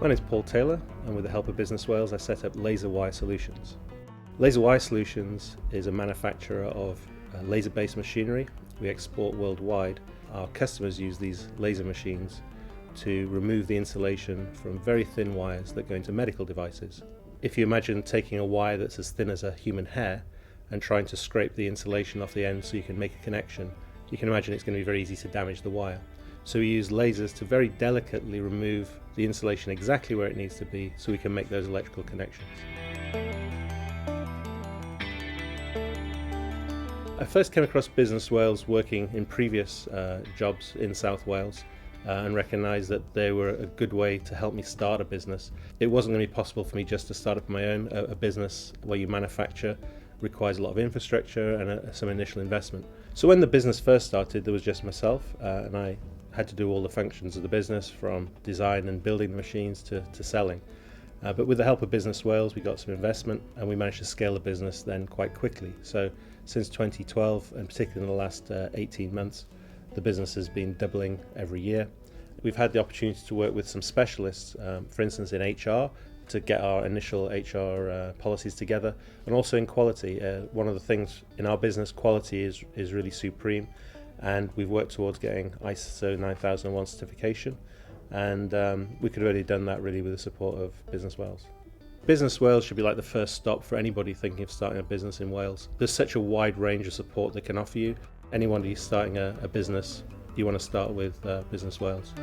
My name is Paul Taylor, and with the help of Business Wales I set up Laserwire Solutions. Laserwire Solutions is a manufacturer of laser-based machinery. We export worldwide. Our customers use these laser machines to remove the insulation from very thin wires that go into medical devices. If you imagine taking a wire that's as thin as a human hair and trying to scrape the insulation off the end so you can make a connection, you can imagine it's going to be very easy to damage the wire. So we use lasers to very delicately remove the insulation exactly where it needs to be so we can make those electrical connections. I first came across Business Wales working in previous jobs in South Wales and recognised that they were a good way to help me start a business. It wasn't going to be possible for me just to start up my own. A business where you manufacture requires a lot of infrastructure and some initial investment. So when the business first started, there was just myself and I had to do all the functions of the business, from design and building the machines to selling. But with the help of Business Wales we got some investment and we managed to scale the business then quite quickly. So since 2012, and particularly in the last 18 months, the business has been doubling every year. We've had the opportunity to work with some specialists, for instance in HR, to get our initial HR policies together, and also in quality. One of the things in our business, quality is really supreme, and we've worked towards getting ISO 9001 certification, and we could have only done that really with the support of Business Wales. Business Wales should be like the first stop for anybody thinking of starting a business in Wales. There's such a wide range of support they can offer you. Anyone who's starting a business, you want to start with Business Wales.